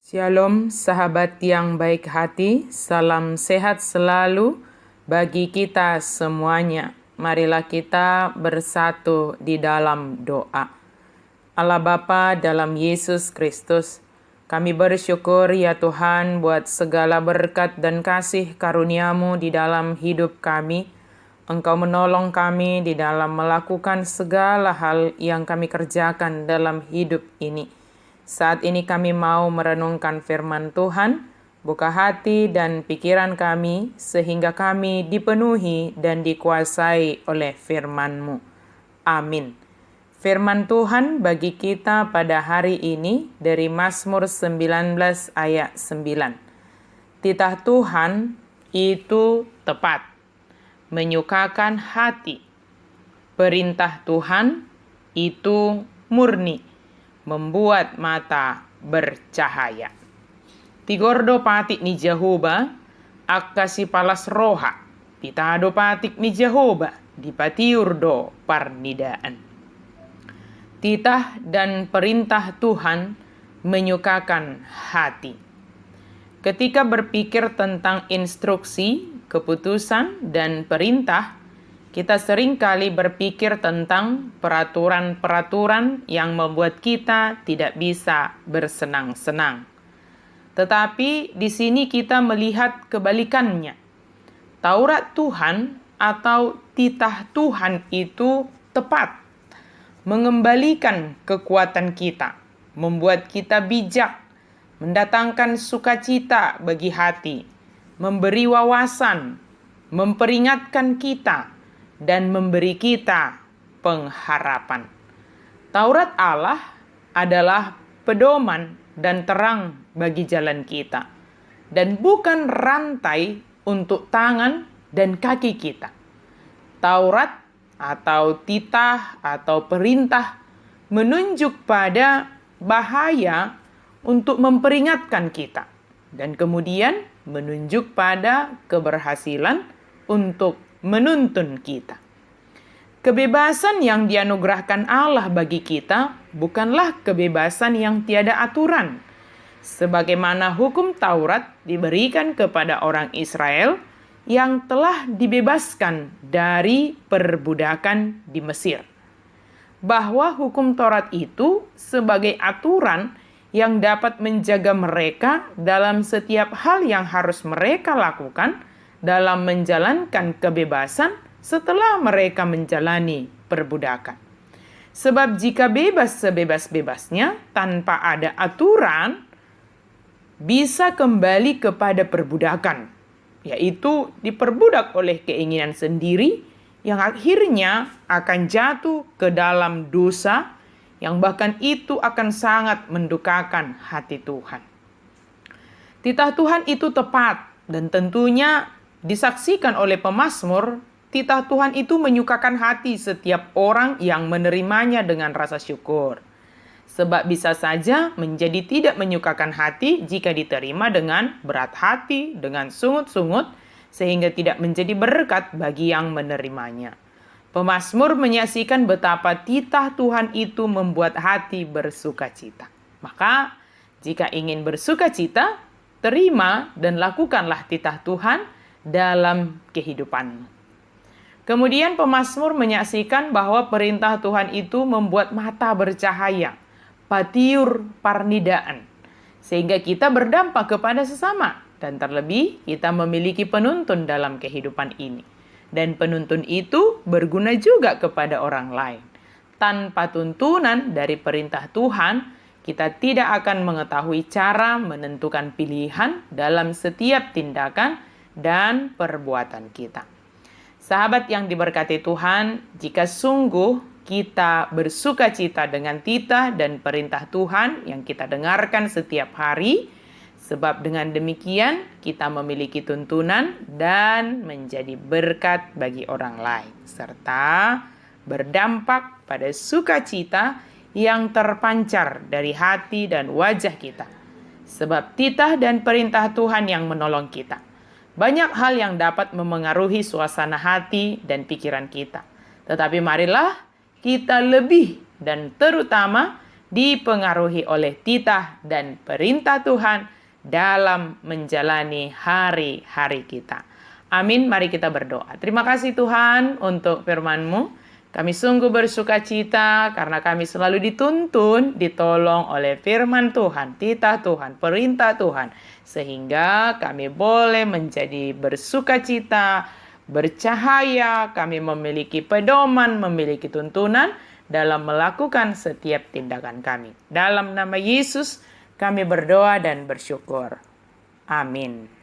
Shalom sahabat yang baik hati, salam sehat selalu bagi kita semuanya. Marilah kita bersatu di dalam doa. Allah Bapa dalam Yesus Kristus, kami bersyukur ya Tuhan buat segala berkat dan kasih karunia-Mu di dalam hidup kami. Engkau menolong kami di dalam melakukan segala hal yang kami kerjakan dalam hidup ini. Saat ini kami mau merenungkan firman Tuhan, buka hati dan pikiran kami sehingga kami dipenuhi dan dikuasai oleh firman-Mu. Amin. Firman Tuhan bagi kita pada hari ini dari Mazmur 19 ayat 9. Titah Tuhan itu tepat, menyukakan hati. Perintah Tuhan itu murni, membuat mata bercahaya. Tigordo patik ni Jehovah, akasi palas roha. Titado patik ni Jehovah, dipatiurdo parnidaan. Titah dan perintah Tuhan menyukakan hati. Ketika berpikir tentang instruksi, keputusan, dan perintah, kita seringkali berpikir tentang peraturan-peraturan yang membuat kita tidak bisa bersenang-senang. Tetapi di sini kita melihat kebalikannya. Taurat Tuhan atau titah Tuhan itu tepat, mengembalikan kekuatan kita, membuat kita bijak, mendatangkan sukacita bagi hati, memberi wawasan, memperingatkan kita, dan memberi kita pengharapan. Taurat Allah adalah pedoman dan terang bagi jalan kita, dan bukan rantai untuk tangan dan kaki kita. Taurat atau titah atau perintah menunjuk pada bahaya untuk memperingatkan kita, dan kemudian menunjuk pada keberhasilan untuk menuntun kita. Kebebasan yang dianugerahkan Allah bagi kita bukanlah kebebasan yang tiada aturan. Sebagaimana hukum Taurat diberikan kepada orang Israel yang telah dibebaskan dari perbudakan di Mesir. Bahwa hukum Taurat itu sebagai aturan yang dapat menjaga mereka dalam setiap hal yang harus mereka lakukan dalam menjalankan kebebasan setelah mereka menjalani perbudakan. Sebab jika bebas sebebas-bebasnya tanpa ada aturan, bisa kembali kepada perbudakan, yaitu diperbudak oleh keinginan sendiri yang akhirnya akan jatuh ke dalam dosa yang bahkan itu akan sangat mendukakan hati Tuhan. Titah Tuhan itu tepat dan tentunya disaksikan oleh pemazmur, titah Tuhan itu menyukakan hati setiap orang yang menerimanya dengan rasa syukur. Sebab bisa saja menjadi tidak menyukakan hati jika diterima dengan berat hati, dengan sungut-sungut, sehingga tidak menjadi berkat bagi yang menerimanya. Pemazmur menyaksikan betapa titah Tuhan itu membuat hati bersukacita. Maka, jika ingin bersukacita, terima dan lakukanlah titah Tuhan dalam kehidupanmu. Kemudian pemazmur menyaksikan bahwa perintah Tuhan itu membuat mata bercahaya, patiur parnidaan, sehingga kita berdampak kepada sesama, dan terlebih kita memiliki penuntun dalam kehidupan ini. Dan penuntun itu berguna juga kepada orang lain. Tanpa tuntunan dari perintah Tuhan, kita tidak akan mengetahui cara menentukan pilihan dalam setiap tindakan dan perbuatan kita. Sahabat yang diberkati Tuhan, jika sungguh kita bersukacita dengan titah dan perintah Tuhan yang kita dengarkan setiap hari, sebab dengan demikian kita memiliki tuntunan dan menjadi berkat bagi orang lain, serta berdampak pada sukacita yang terpancar dari hati dan wajah kita. Sebab titah dan perintah Tuhan yang menolong kita. Banyak hal yang dapat memengaruhi suasana hati dan pikiran kita. Tetapi marilah kita lebih dan terutama dipengaruhi oleh titah dan perintah Tuhan dalam menjalani hari-hari kita. Amin, mari kita berdoa. Terima kasih Tuhan untuk firman-Mu. Kami sungguh bersuka cita karena kami selalu dituntun, ditolong oleh firman Tuhan, titah Tuhan, perintah Tuhan. Sehingga kami boleh menjadi bersuka cita, bercahaya, kami memiliki pedoman, memiliki tuntunan dalam melakukan setiap tindakan kami. Dalam nama Yesus kami berdoa dan bersyukur. Amin.